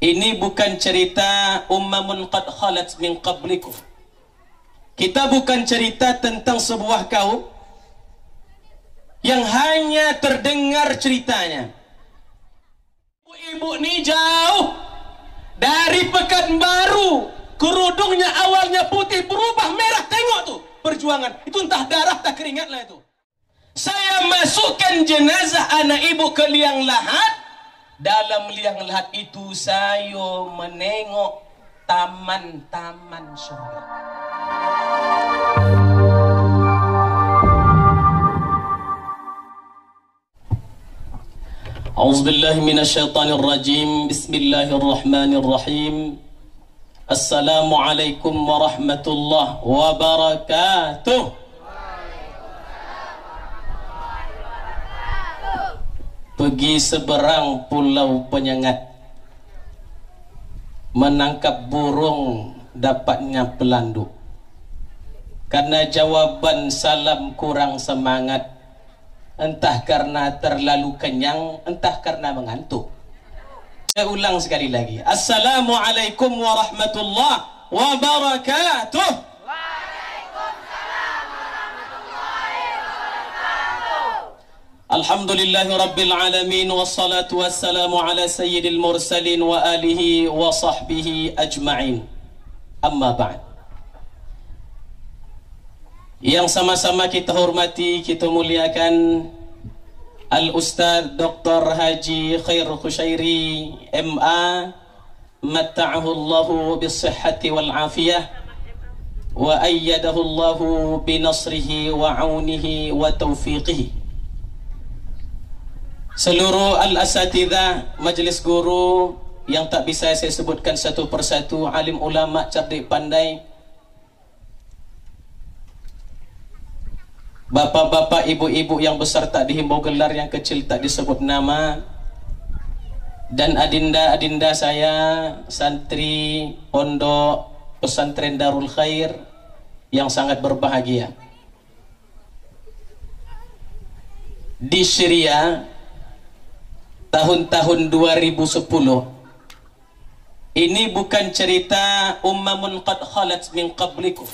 Ini bukan cerita ummamun qad khalat min qablikum. Kita bukan cerita tentang sebuah kaum yang hanya terdengar ceritanya. Ibu ni jauh dari Pekanbaru, kerudungnya awalnya putih berubah merah. Tengok tu perjuangan. Itu entah darah tak keringat lah itu. Saya masukkan jenazah anak ibu ke liang lahat. Dalam liang lahat itu saya menengok taman-taman surga. A'udzubillahi minasyaitonir rajim. Bismillahirrahmanirrahim. Assalamualaikum warahmatullahi wabarakatuh. Pergi seberang pulau penyengat, menangkap burung dapatnya pelanduk. Karena jawaban salam kurang semangat, entah karena terlalu kenyang, entah karena mengantuk. Saya ulang sekali lagi. Assalamualaikum warahmatullahi wabarakatuh. Alhamdulillahi Rabbil Alamin. Wassalatu wassalamu ala sayyidil mursalin wa alihi wa sahbihi ajma'in. Amma ba'd. Yang sama-sama kita hormati, kita muliakan Al-Ustaz Dr. Haji Khair Khushairi MA, matta'ahu Allahu bis-sihhati wal afiyah wa ayyadahu Allahu binasrihi wa aunihi wa taufiqihi. Seluruh al-asatidzah, majlis guru yang tak bisa saya sebutkan satu persatu, alim ulama cerdik pandai, bapak-bapak, ibu-ibu yang besar tak dihimbau gelar, yang kecil tak disebut nama, dan adinda-adinda saya, santri pondok pesantren Darul Khair yang sangat berbahagia. Di Syria tahun-tahun 2010, ini bukan cerita ummamun qad khalat min qablikum.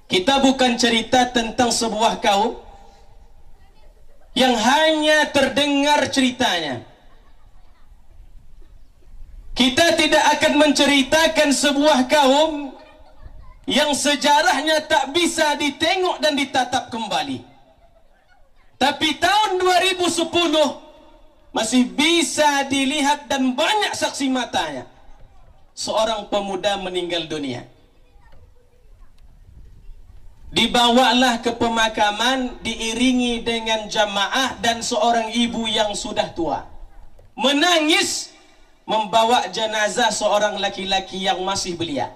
Kita bukan cerita tentang sebuah kaum yang hanya terdengar ceritanya. Kita tidak akan menceritakan sebuah kaum yang sejarahnya tak bisa ditengok dan ditatap kembali. Tapi tahun 2010 masih bisa dilihat dan banyak saksi matanya. Seorang pemuda meninggal dunia. Dibawalah ke pemakaman diiringi dengan jamaah dan seorang ibu yang sudah tua menangis membawa jenazah seorang laki-laki yang masih belia.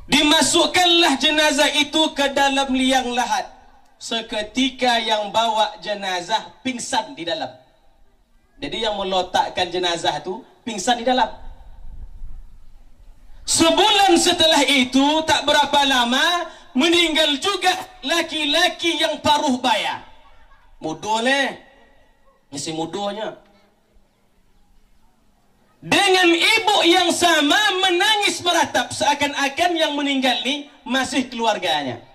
Dimasukkanlah jenazah itu ke dalam liang lahat. Seketika yang bawa jenazah pingsan di dalam. Jadi yang meletakkan jenazah itu pingsan di dalam. Sebulan setelah itu, tak berapa lama, meninggal juga laki-laki yang paruh baya. Muda leh, masih mudanya. Dengan ibu yang sama menangis meratap, seakan-akan yang meninggal ni masih keluarganya.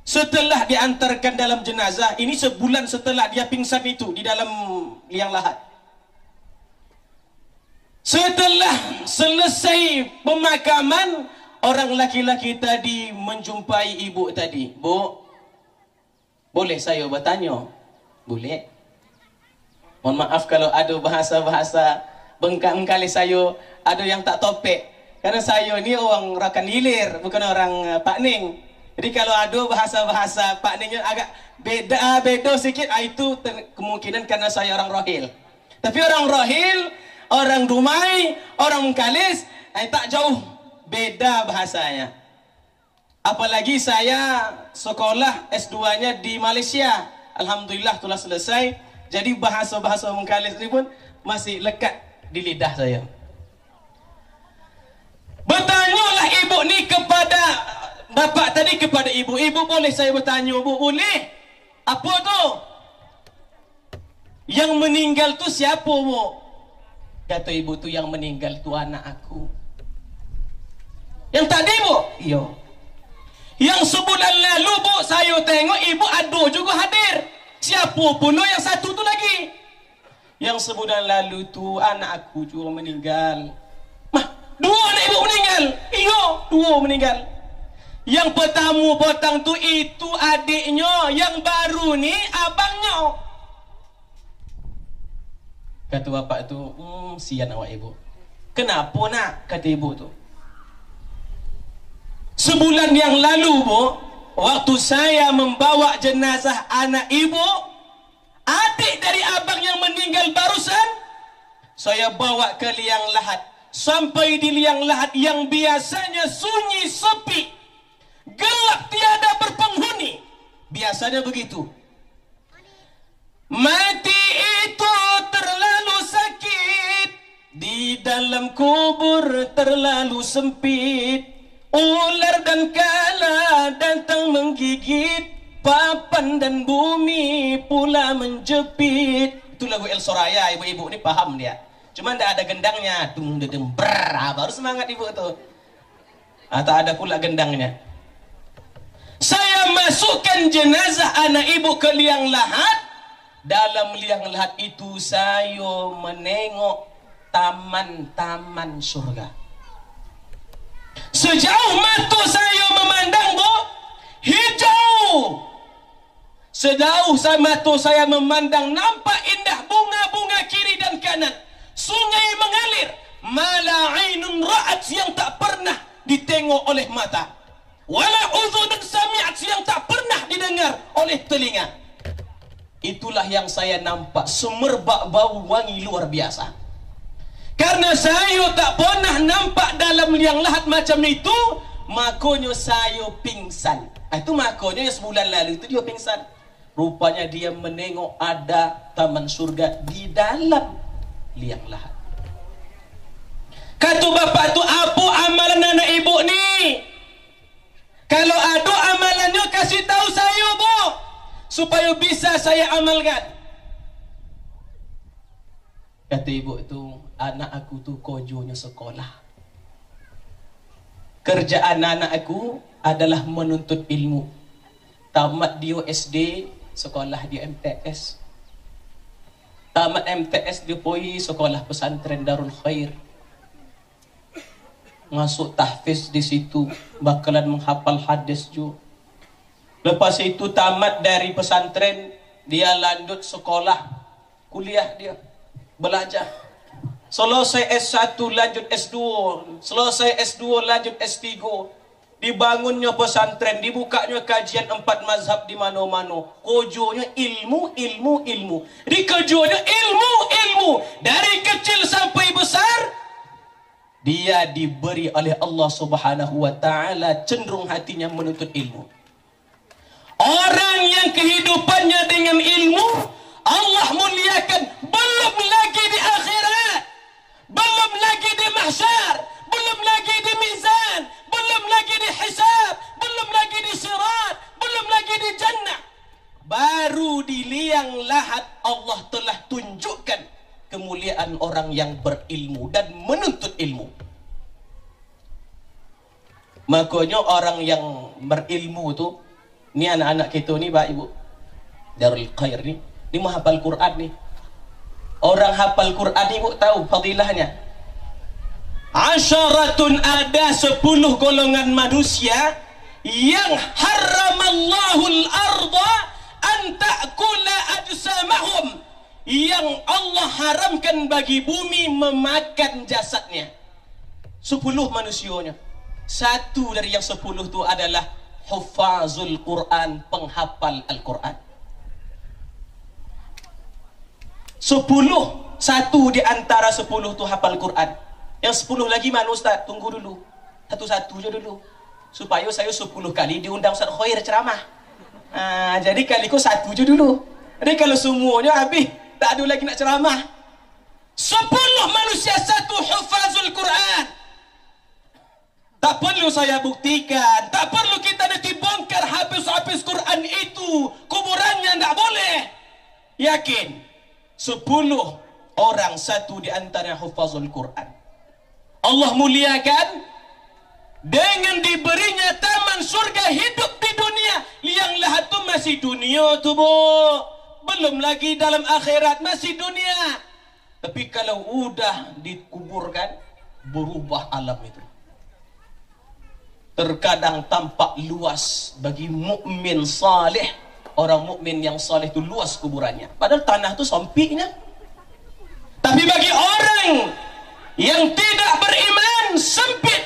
Setelah diantarkan dalam jenazah, ini sebulan setelah dia pingsan itu di dalam liang lahat. Setelah selesai pemakaman, orang laki-laki tadi menjumpai ibu tadi. Bu, boleh saya bertanya? Boleh. Mohon maaf kalau ada bahasa-bahasa bengkak-bengkali saya, ada yang tak topek. Karena saya ni orang Rakan Hilir, bukan orang Pak Ning. Jadi kalau ada bahasa-bahasa Pak Ningnya agak beda sikit, itu kemungkinan karena saya orang Rohil. Tapi orang Rohil, orang Dumai, orang Mengkalis, tak jauh beda bahasanya. Apalagi saya sekolah S2-nya di Malaysia. Alhamdulillah telah selesai. Jadi bahasa-bahasa Mengkalis ini pun masih lekat di lidah saya. Bertanyalah ibu ni kepada bapak tadi, kepada ibu. Ibu, boleh saya bertanya, Bu? Boleh. Apa tu? Yang meninggal tu siapa, Bu? Kata ibu tu, yang meninggal tu anak aku. Yang tadi bu? Iya. Yang sebulan lalu bu, saya tengok ibu ado juga hadir. Siapa pula yang satu tu lagi? Yang sebulan lalu tu anak aku juga meninggal. Mah, dua anak ibu meninggal. Iya, dua meninggal. Yang pertama potong tu itu adiknya, yang baru ni abangnya. Kata bapak tu, sian awak ibu. Kenapa nak? Kata ibu tu. Sebulan yang lalu bu, waktu saya membawa jenazah anak ibu, adik dari abang yang meninggal barusan, saya bawa ke liang lahat. Sampai di liang lahat yang biasanya sunyi sepi, gelap tiada berpenghuni, biasanya begitu. Mati itu terlalu sakit, di dalam kubur terlalu sempit. Ular dan kala datang menggigit, papan dan bumi pula menjepit. Itu lagu El Soraya, ibu-ibu ni paham dia. Cuma tidak ada gendangnya. Dung dedem brrr, baru semangat ibu tu. Tak ada pula gendangnya. Saya masukkan jenazah anak ibu ke liang lahat. Dalam liang lahat itu saya menengok taman-taman surga. Sejauh mata saya memandang bu, hijau. Sejauh mata saya memandang, nampak indah bunga-bunga kiri dan kanan. Sungai mengalir, mala ainun ra'at, yang tak pernah ditengok oleh mata. Wala udhunun sami'at, yang tak pernah didengar oleh telinga. Itulah yang saya nampak, semerbak bau wangi luar biasa. Karena saya tak pernah nampak dalam liang lahat macam itu, makanya saya pingsan. Itu makanya sebulan lalu itu dia pingsan. Rupanya dia menengok ada taman surga di dalam liang lahat. Kata bapak tu, apa amalan anak ibu ni? Kalau ada amalannya kasih tahu saya bu, supaya bisa saya amalkan. Kata ibu tu, anak aku tu kojonya sekolah. Kerjaan anak aku adalah menuntut ilmu. Tamat dia SD, sekolah dia MTS. Tamat MTS dia pergi sekolah pesantren Darul Khair. Masuk tahfiz di situ, bakalan menghafal hadis juga. Lepas itu tamat dari pesantren, dia lanjut sekolah, kuliah dia. Belajar. Selesai S1 lanjut S2, selesai S2 lanjut S3. Dibangunnya pesantren, dibukanya kajian 4 mazhab di mana-mana. Kojonya ilmu, ilmu, ilmu. Dikejonya ilmu, ilmu. Dari kecil sampai besar, dia diberi oleh Allah Subhanahu wa taala cenderung hatinya menuntut ilmu. Orang yang kehidupannya dengan ilmu, Allah muliakan, belum lagi di akhirat, belum lagi di mahsyar, belum lagi di mizan, belum lagi di hisab, belum lagi di sirat, belum lagi di jannah. Baru di liang lahat Allah telah tunjukkan kemuliaan orang yang berilmu dan menuntut ilmu. Makanya orang yang berilmu tu, ni anak-anak kita ni Pak Ibu Darul Khair ni menghafal Quran ni. Orang hafal Quran ni tahu fadilahnya. Asyaratun, ada 10 golongan manusia yang haramallahu al-arda an ta'kula ajsamahum, yang Allah haramkan bagi bumi memakan jasadnya. 10 manusianya. Satu dari yang 10 itu adalah hufazul Quran, penghafal Al-Quran. 10, satu di antara 10 tu hafal Quran. Yang 10 lagi mana Ustaz? Tunggu dulu. Satu-satu je dulu. Supaya saya 10 kali diundang Ustaz Khair ceramah. Jadi kali kau 1 je dulu. Jadi kalau semuanya habis, tak ada lagi nak ceramah. 10 manusia, satu hufazul Quran. Tak perlu saya buktikan, tak perlu kita nanti bongkar habis-habis Quran itu, kuburannya tak boleh. Yakin 10 orang satu di antara hufazul Quran. Allah muliakan dengan diberinya taman surga hidup di dunia. Yang lahat tu masih dunia tu, Bu. Belum lagi dalam akhirat, masih dunia. Tapi kalau udah dikuburkan, berubah alam itu. Terkadang tampak luas bagi mukmin saleh. Orang mukmin yang saleh itu luas kuburannya. Padahal tanah itu sempitnya. Tapi bagi orang yang tidak beriman, sempit.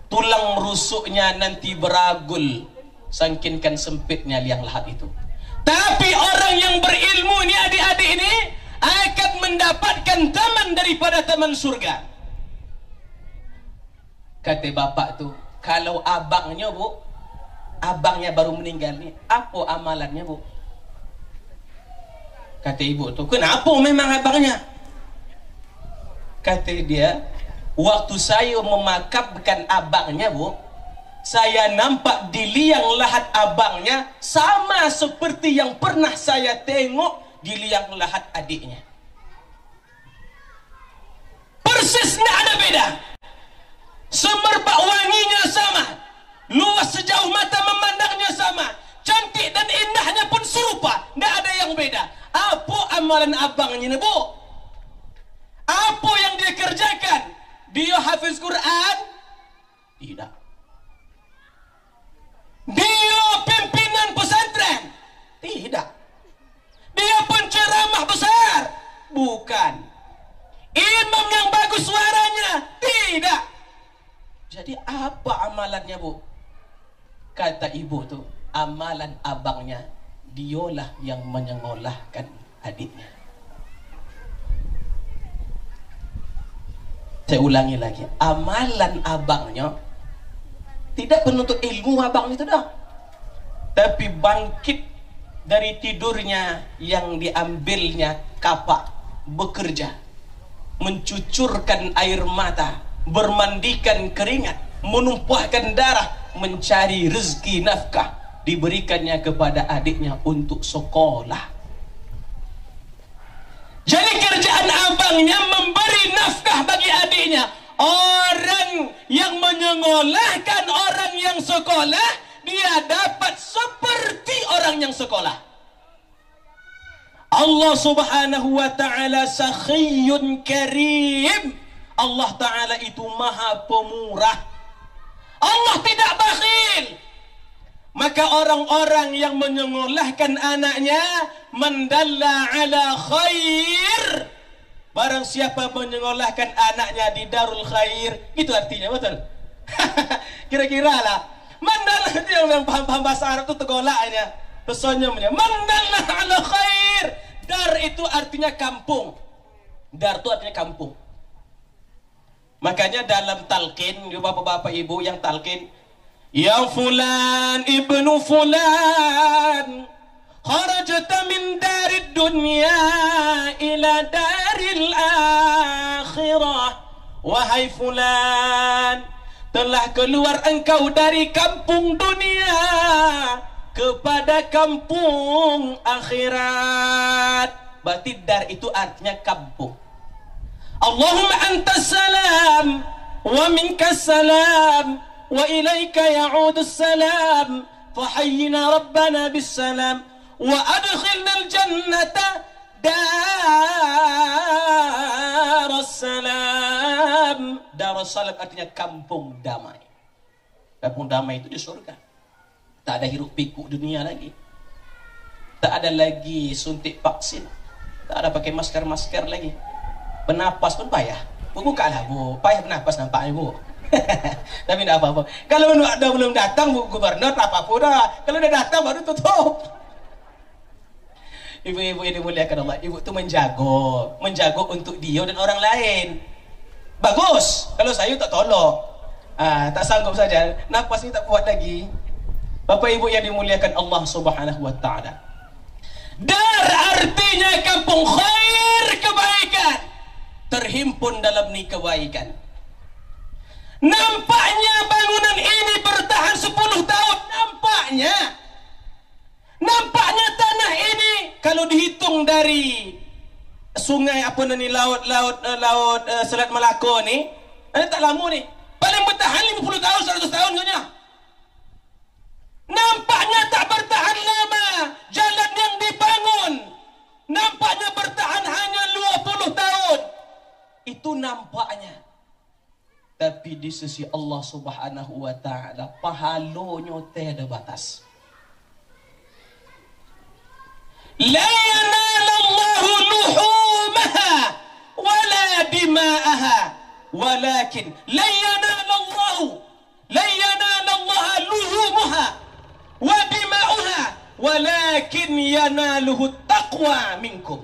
Tulang rusuknya nanti beragul, sangkinkan sempitnya liang lahat itu. Tapi orang yang berilmu ini, adik-adik ini, akan mendapatkan taman daripada taman surga. Kata bapak tu, kalau abangnya, Bu, abangnya baru meninggal ni, apa amalannya, Bu? Kata ibu tu, kenapa memang abangnya? Kata dia, waktu saya memakamkan abangnya, Bu, saya nampak di liang lahat abangnya sama seperti yang pernah saya tengok di liang lahat adiknya. Persis, tidak ada beda. Semerbak wanginya sama, luas sejauh mata memandangnya sama, cantik dan indahnya pun serupa, tidak ada yang beda. Apa amalan abangnya, Bu? Apa yang dia kerjakan? Dia hafiz Quran? Tidak. Dia pimpinan pesantren? Tidak. Dia penceramah besar? Bukan. Imam yang bagus suaranya? Tidak. Jadi apa amalannya, Bu? Kata ibu tu, amalan abangnya, dialah yang menyengolahkan adiknya. Saya ulangi lagi, amalan abangnya tidak penuntut ilmu abang itu dah, tapi bangkit dari tidurnya yang diambilnya kapak, bekerja, mencucurkan air mata, bermandikan keringat, menumpahkan darah, mencari rezeki nafkah, diberikannya kepada adiknya untuk sekolah. Jadi kerjaan abangnya memberi nafkah bagi adiknya. Orang yang menyengolahkan orang yang sekolah, dia dapat seperti orang yang sekolah. Allah subhanahu wa ta'ala sakhiyun karim. Allah ta'ala itu maha pemurah. Allah tidak bakhil. Maka orang-orang yang menyengolahkan anaknya, mendalla ala khair, barang siapa menyengolahkan anaknya di darul khair, itu artinya, betul? Kira-kira lah. Mandalla itu yang paham-paham bahasa Arab itu tegolaknya, pesonyemnya. Mandalla ala khair. Dar itu artinya kampung. Dar itu artinya kampung. Makanya dalam talqin, bapak-bapak ibu yang talqin, ya fulan ibnu fulan, kharajta min darid dunya ila daril akhirah. Wahai fulan, telah keluar engkau dari kampung dunia kepada kampung akhirat. Berarti dar itu artinya kampung. Allahumma antas salam wa minkas salam wa ilaika ya'udus salam fahayyina rabbana bis salam wa adkhilnal jannata darussalam. Darussalam artinya kampung damai. Kampung damai itu di surga. Tak ada hiruk pikuk dunia lagi. Tak ada lagi suntik vaksin. Tak ada pakai masker-masker lagi. Bernapas pun payah. Buka lah, Bu. Payah bernapas nampaknya, Bu. Tapi tidak apa-apa. Kalau belum datang, Bu Gubernur, apa-apa dah. Kalau dah datang baru tutup. Ibu-ibu yang dimuliakan Allah, ibu itu menjago untuk dia dan orang lain. Bagus. Kalau saya tak tolong, tak sanggup saja, napas ni tak kuat lagi. Bapak ibu yang dimuliakan Allah subhanahu wa ta'ala, dar artinya kampung khair, kebaikan, terhimpun dalam ni kebaikan. Nampaknya bangunan ini bertahan 10 tahun. Nampaknya tanah ini kalau dihitung dari sungai apa ni, laut Selat Melaka ni, ada tak lama ni, paling bertahan 50 tahun 100 tahun katanya. Nampaknya tak bertahan lama jalan yang dibangun, nampaknya bertahan hanya 20 tahun. Itu nampaknya, tapi di sisi Allah Subhanahu wa taala pahalanya tiada batas. La yanalallahu luhumaha wala dima'aha walakin la yanalallahu luhumuha wa dima'uha walakin yanaluhu taqwa minkum.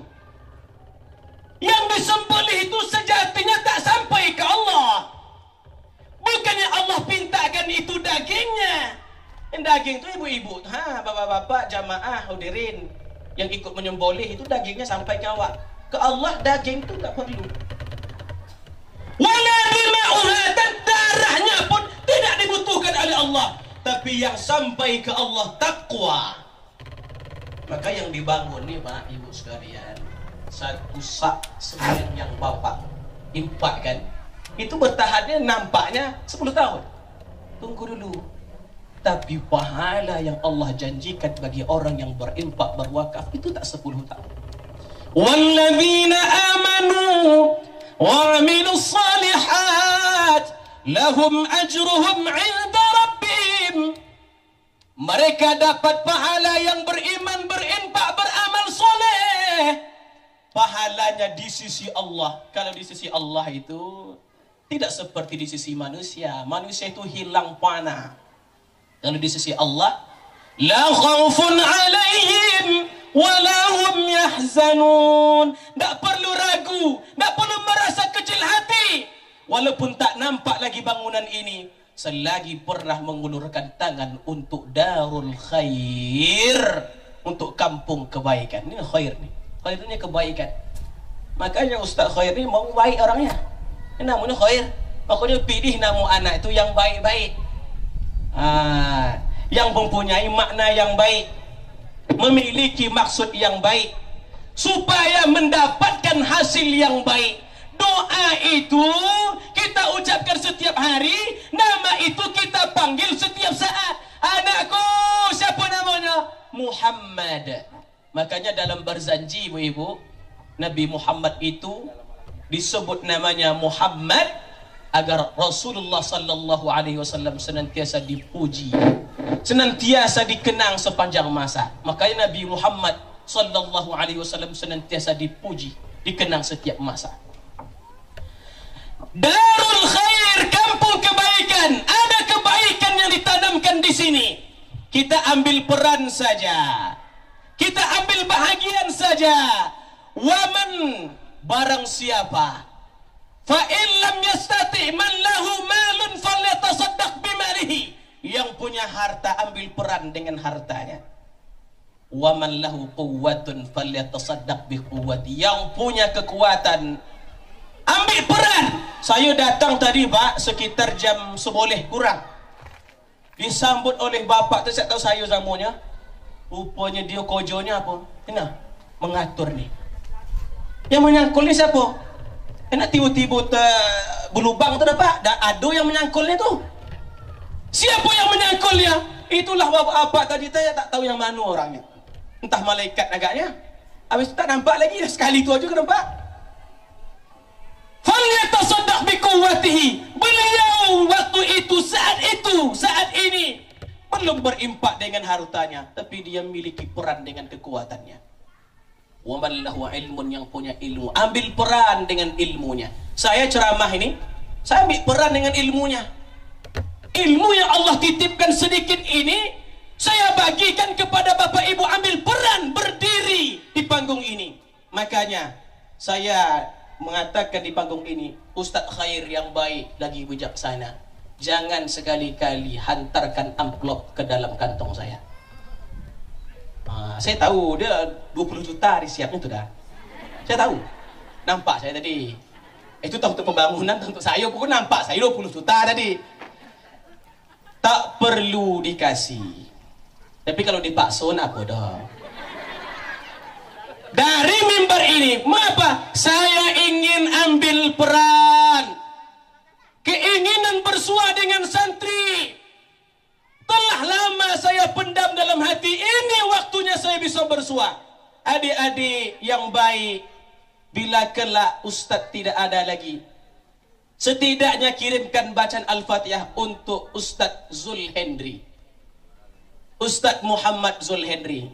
Yang disembelih itu sejatinya tak sampai ke Allah. Bukannya Allah pintakan itu dagingnya. Yang daging itu ibu-ibu, bapak-bapak, jamaah, hadirin yang ikut menyembelih itu dagingnya sampai ke awak. Ke Allah daging itu tak perlu. Wala dima'uha, dan darahnya pun tidak dibutuhkan oleh Allah. Tapi yang sampai ke Allah takwa. Maka yang dibangun ni Pak Ibu sekalian, satu sak semen yang bapak impakkan, itu bertahannya nampaknya 10 tahun. Tunggu dulu. Tapi pahala yang Allah janjikan bagi orang yang berimpak, berwakaf, itu tak 10 tahun. Walladzina amanu wa amilus salihat lahum ajruhum 'inda rabbihim. Mereka dapat pahala yang beriman, berimpak, beramal soleh. Pahalanya di sisi Allah. Kalau di sisi Allah itu tidak seperti di sisi manusia. Manusia itu hilang panah. Kalau di sisi Allah, la khaufun alaihim wa la hum yahzanun. Tak perlu ragu, tak perlu merasa kecil hati. Walaupun tak nampak lagi bangunan ini, selagi pernah mengulurkan tangan untuk darul khair, untuk kampung kebaikan. Ini khair ni. Khair ini kebaikan. Makanya Ustaz Khair ni mau baik orangnya. Ini namanya khair. Makanya pilih nama anak itu yang baik-baik. Yang mempunyai makna yang baik, memiliki maksud yang baik, supaya mendapatkan hasil yang baik. Doa itu kita ucapkan setiap hari, nama itu kita panggil setiap saat. Anakku, siapa namanya? Muhammad. Makanya dalam berzanji ibu-ibu, Nabi Muhammad itu disebut namanya Muhammad agar Rasulullah sallallahu alaihi wasallam senantiasa dipuji, senantiasa dikenang sepanjang masa. Makanya Nabi Muhammad sallallahu alaihi wasallam senantiasa dipuji, dikenang setiap masa. Darul khair, kampung kebaikan. Ada kebaikan yang ditanamkan di sini. Kita ambil peran saja, kita ambil bahagian saja. Waman, barang siapa, fa in lam yastati man lahu malun falyatasaddaq bimalihi. Yang punya harta ambil peran dengan hartanya. Wa man lahu quwwatun falyatasaddaq biquwwati. Yang punya kekuatan ambil peran. Saya datang tadi Pak sekitar jam 11 kurang. Disambut oleh bapak tu, saya tahu saya zamunya. Rupanya dia kojonya apa? Kena mengatur ni. Yang menyangkul ni siapa? Enak tiba-tiba berlubang tu dapat. Dah ada yang menyangkulnya tu. Siapa yang menyangkulnya? Itulah bapak-bapak tadi, saya tak tahu yang mana orangnya. Entah malaikat agaknya. Habis tu tak nampak lagi. Sekali tu aja ke nampak. Falyatasaddaq biquwwatihi. Beliau waktu itu, saat ini belum berimpak dengan hartanya, tapi dia memiliki peran dengan kekuatannya. Wa man lahu ilmun, yang punya ilmu, ambil peran dengan ilmunya. Saya ceramah ini, saya ambil peran dengan ilmunya. Ilmu yang Allah titipkan sedikit ini, saya bagikan kepada bapak ibu, ambil peran berdiri di panggung ini. Makanya saya mengatakan di panggung ini, Ustaz Khair yang baik lagi bijaksana, jangan sekali-kali hantarkan amplop ke dalam kantong saya. Saya tahu dia 20 juta disiapnya tu dah. Saya tahu. Nampak saya tadi. Itu tahu untuk pembangunan, untuk saya pun nampak saya 20 juta tadi. Tak perlu dikasih. Tapi kalau dipaksa apa dah. dari mimbar ini. Mengapa? Saya ingin ambil peran. Keinginan bersua dengan santri telah lama saya pendam dalam hati. Ini waktunya saya bisa bersua. Adik-adik yang baik, bila kelak Ustadz tidak ada lagi, setidaknya kirimkan bacaan Al-Fatihah untuk Ustadz Zulhendri, Ustadz Muhammad Zulhendri.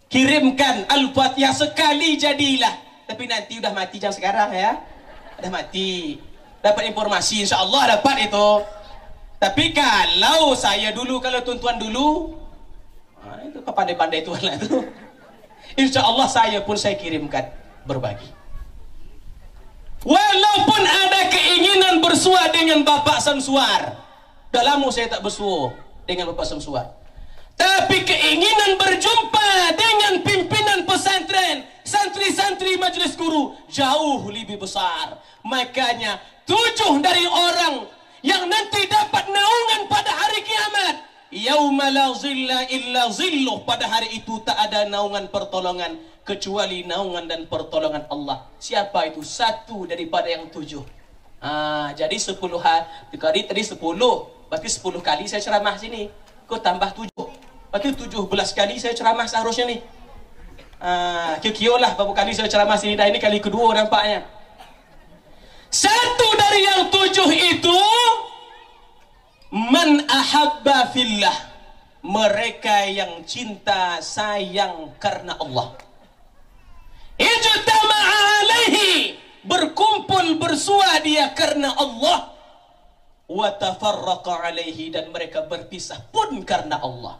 Kirimkan Al-Fatihah sekali jadilah. Tapi nanti udah mati, jangan sekarang ya. Udah mati. Dapat informasi, insya Allah dapat itu. Tapi kalau saya dulu, kalau tuan-tuan dulu, itu pandai-pandai tuan lah itu. Insya Allah saya pun saya kirimkan berbagi. Walaupun ada keinginan bersua dengan Bapak Samsuar, dah lama saya tak bersua dengan Bapak Samsuar. Tapi keinginan berjumpa dengan pimpinan pesantren, santri-santri majlis guru jauh lebih besar. Makanya 7 dari orang yang nanti dapat naungan pada hari kiamat, yauma la zilla illa zilluh, pada hari itu tak ada naungan pertolongan kecuali naungan dan pertolongan Allah. Siapa itu? 1 daripada yang 7. Jadi 10 hari tadi 10, berarti 10 kali saya ceramah sini. Kau tambah 7, berarti 17 kali saya ceramah seharusnya nih. Kira-kira lah berapa kali saya ceramah sini. Dah ini kali kedua nampaknya. 1 dari yang 7 itu man ahabba fillah, mereka yang cinta sayang karena Allah. Ijtama'a alaihi, berkumpul bersua dia karena Allah. Wa tafarraqa alaihi, dan mereka berpisah pun karena Allah,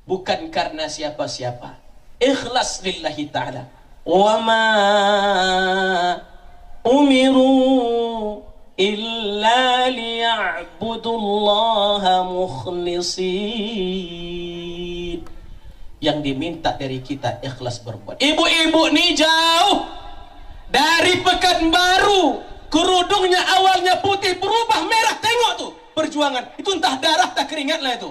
bukan karena siapa-siapa. Ikhlas lillahi ta'ala. Wa ma umiru illa liya'budullaha mukhlisin. Yang diminta dari kita ikhlas berbuat. Ibu-ibu nih jauh dari Pekanbaru, kerudungnya awalnya putih berubah merah. Tengok tuh perjuangan itu, entah darah tak keringat lah itu.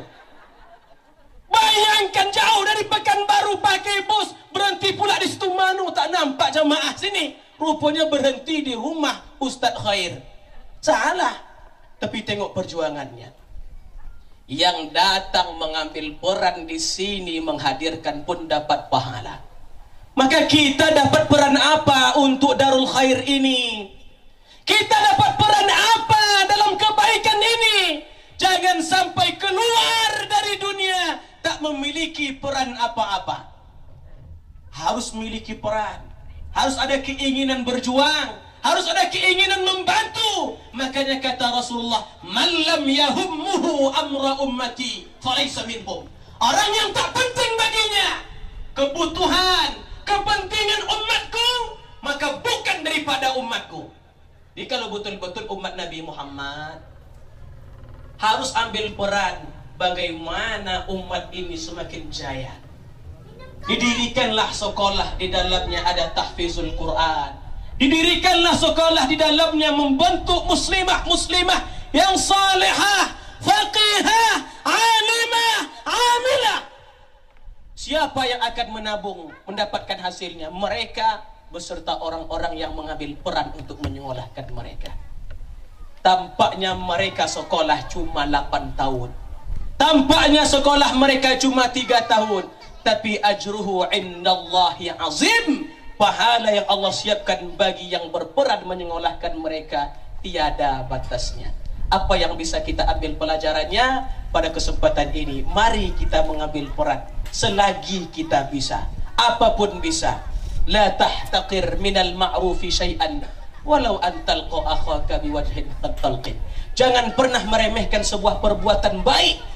Bayangkan jauh dari Pekanbaru pakai bus, berhenti pula di situ Manu, tak nampak jamaah sini. Rupanya berhenti di rumah Ustadz Khair. Salah, tapi tengok perjuangannya. Yang datang mengambil peran di sini menghadirkan pun dapat pahala. Maka kita dapat peran apa untuk Darul Khair ini? Kita dapat peran apa dalam kebaikan ini? Jangan sampai keluar dari dunia tak memiliki peran apa-apa. Harus memiliki peran, harus ada keinginan berjuang, harus ada keinginan membantu. Makanya kata Rasulullah, man lam yahummuhu amra ummati falaysa minhum. Orang yang tak penting baginya kebutuhan, kepentingan umatku, maka bukan daripada umatku. Jadi kalau betul-betul umat Nabi Muhammad harus ambil peran bagaimana umat ini semakin jaya. Didirikanlah sekolah, di dalamnya ada tahfizul Quran. Didirikanlah sekolah, di dalamnya membentuk muslimah-muslimah yang salihah, faqihah, alimah, amilah. Siapa yang akan menabung mendapatkan hasilnya? Mereka beserta orang-orang yang mengambil peran untuk menyekolahkan mereka. Tampaknya mereka sekolah cuma 8 tahun. Tampaknya sekolah mereka cuma 3 tahun. Tapi ajruhu indallahi azim. Pahala yang Allah siapkan bagi yang berperan menyekolahkan mereka tiada batasnya. Apa yang bisa kita ambil pelajarannya pada kesempatan ini? Mari kita mengambil peran selagi kita bisa. Apapun bisa. La tahtaqir minal ma'rufi syai'an walau an talqa akhaka biwajhin qad talqin. Jangan pernah meremehkan sebuah perbuatan baik.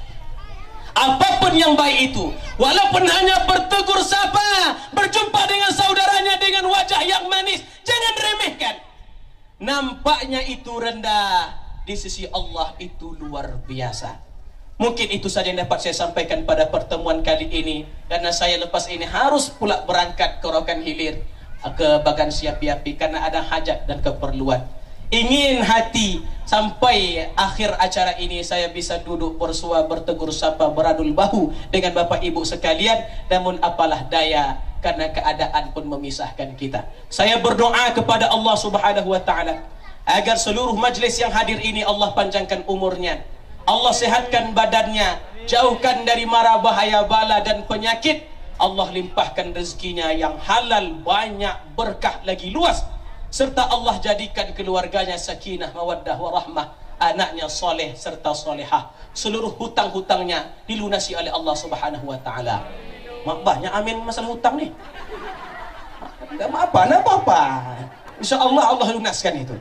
Apapun yang baik itu, walaupun hanya bertegur sapa, berjumpa dengan saudaranya dengan wajah yang manis, jangan remehkan. Nampaknya itu rendah, di sisi Allah itu luar biasa. Mungkin itu saja yang dapat saya sampaikan pada pertemuan kali ini, karena saya lepas ini harus pula berangkat ke Rokan Hilir, ke Bagan Siapi-Api, karena ada hajat dan keperluan. Ingin hati sampai akhir acara ini saya bisa duduk bersua, bertegur sapa, beradul bahu dengan Bapak Ibu sekalian. Namun apalah daya, karena keadaan pun memisahkan kita. Saya berdoa kepada Allah Subhanahu wa taala agar seluruh majlis yang hadir ini Allah panjangkan umurnya, Allah sehatkan badannya, jauhkan dari mara bahaya bala dan penyakit, Allah limpahkan rezekinya yang halal, banyak, berkah lagi luas, serta Allah jadikan keluarganya sakinah, mawaddah, warahmah, anaknya soleh serta solehah, seluruh hutang-hutangnya dilunasi oleh Allah Subhanahu wa taala. Banyak amin masalah hutang nih. Enggak apa-apa. Insyaallah Allah lunaskan itu.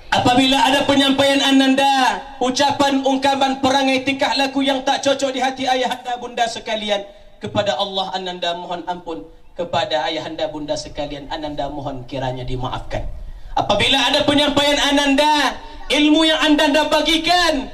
Apabila ada penyampaian ananda, ucapan, ungkapan, perangai, tingkah laku yang tak cocok di hati ayahanda bunda sekalian, kepada Allah ananda mohon ampun, kepada ayahanda bunda sekalian ananda mohon kiranya dimaafkan. Apabila ada penyampaian ananda, ilmu yang ananda bagikan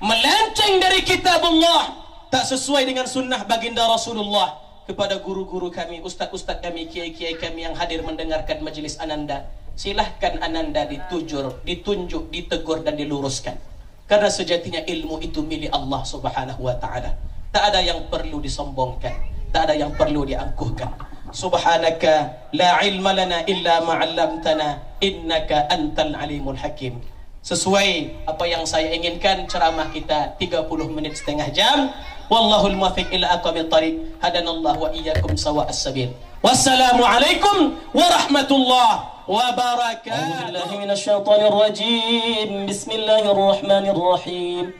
melenceng dari kitab Allah, tak sesuai dengan sunnah baginda Rasulullah, kepada guru-guru kami, ustaz-ustaz kami, kiai-kiai kami yang hadir mendengarkan majlis ananda, silahkan ananda ditunjuk, ditegur dan diluruskan. Karena sejatinya ilmu itu milik Allah Subhanahu wa taala. Tak ada yang perlu disombongkan, tak ada yang perlu diangkuhkan. Subhanaka la ilma lana illa ma 'allamtana innaka antal alimul hakim. Sesuai apa yang saya inginkan, ceramah kita 30 menit setengah jam. Wallahul muwaffiq ila aqwamit thariq. Hadanallahu wa iyyakum sawa'as sabil. Wassalamu alaikum warahmatullahi wabarakatuh. A'udzu billahi minasyaitonir rajim. Bismillahirrahmanirrahim.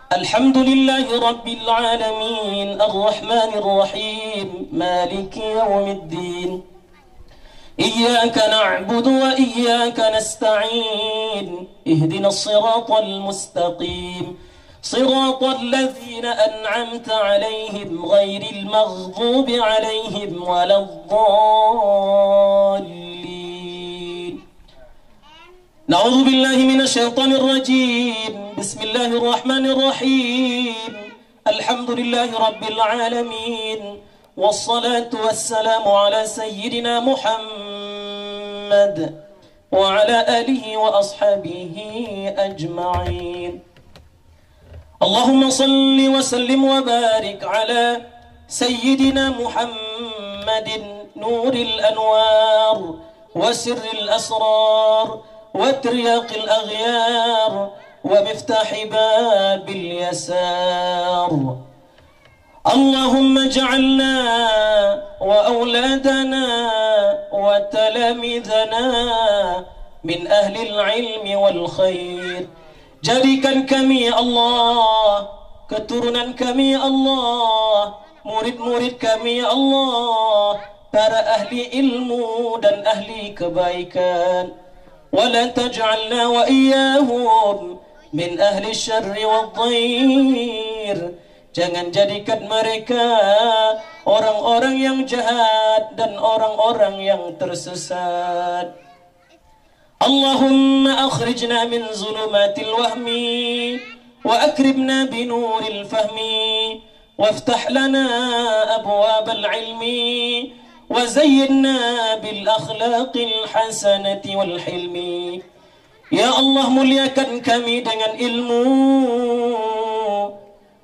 Alhamdulillahi rabbil alamin, arrahmanir rahim, maliki yaumiddin. إياك نعبد وإياك نستعين اهدنا الصراط المستقيم صراط الذين أنعمت عليهم غير المغضوب عليهم ولا الضالين. نعوذ بالله من الشيطان الرجيم. بسم الله الرحمن الرحيم. الحمد لله رب العالمين، والصلاة والسلام على سيدنا محمد وعلى آله وأصحابه أجمعين. اللهم صل وسلم وبارك على سيدنا محمد نور الأنوار وسر الأسرار وترياق الأغيار ومفتاح باب اليسار. اللهم اجعلنا وأولادنا وتلاميذنا من أهل العلم والخير. Jadikan kami ya Allah, keturunan kami ya Allah, murid-murid kami ya Allah, para ahli ilmu dan ahli kebaikan. Wala taj'alna wa iyyahum min ahli syarri wad-dhair. Jangan jadikan mereka orang-orang yang jahat dan orang-orang yang tersesat. Allahumma akhrijna min zulumatil wahmi wa akrimna binuril fahmi waftah lana abwabal ilmi wa zayyinna bil akhlaqil hasanati wal hilmi. Ya Allah, muliakan kami dengan ilmu,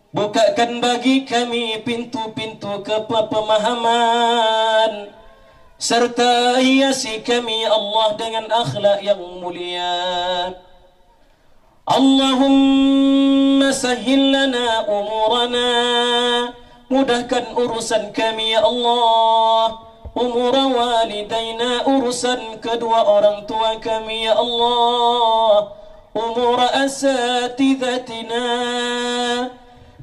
bukakan bagi kami pintu-pintu kepemahaman, serta hiasi kami Allah dengan akhlak yang mulia. Allahumma sahhil lana umurana, mudahkan urusan kami ya Allah. Umur walidaina, urusan kedua orang tua kami ya Allah. Umur asatidatina,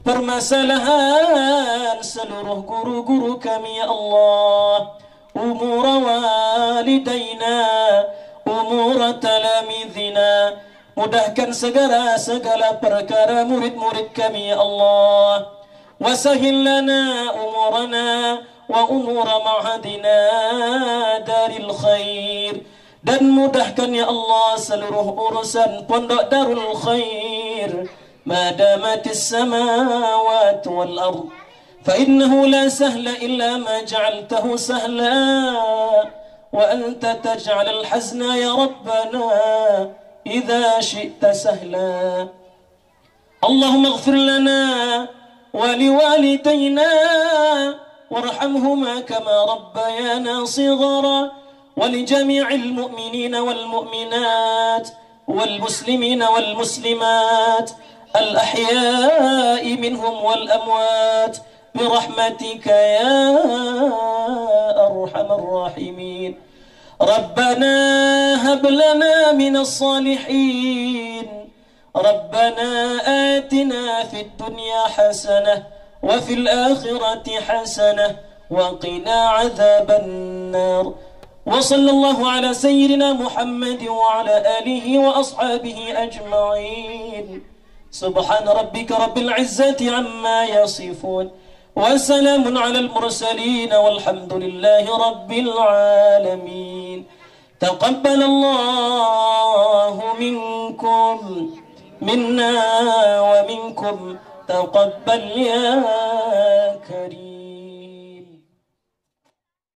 permasalahan seluruh guru-guru kami ya Allah. Umur walidaina, umur talamidina, mudahkan segala perkara murid-murid kami ya Allah. Wasahil lana umurana wa umur ma'hadina daril khair, dan mudahkan ya Allah seluruh urusan pondok Darul Khair. مادامت السماوات والأرض فإنه لا سهل إلا ما جعلته سهلا وأنت تجعل الحزن يا ربنا إذا شئت سهلا. اللهم اغفر لنا ولوالدينا وارحمهما كما ربيانا صغرا ولجميع المؤمنين والمؤمنات والمسلمين والمسلمات الأحياء منهم والأموات برحمتك يا أرحم الراحمين. ربنا هب لنا من الصالحين ربنا آتنا في الدنيا حسنة وفي الآخرة حسنة وقنا عذاب النار. وصلى الله على سيدنا محمد وعلى آله وأصحابه أجمعين. سبحان ربك رب العزة عما يصفون وسلام على المرسلين والحمد لله رب العالمين. تقبل الله منكم منا ومنكم تقبل يا كريم.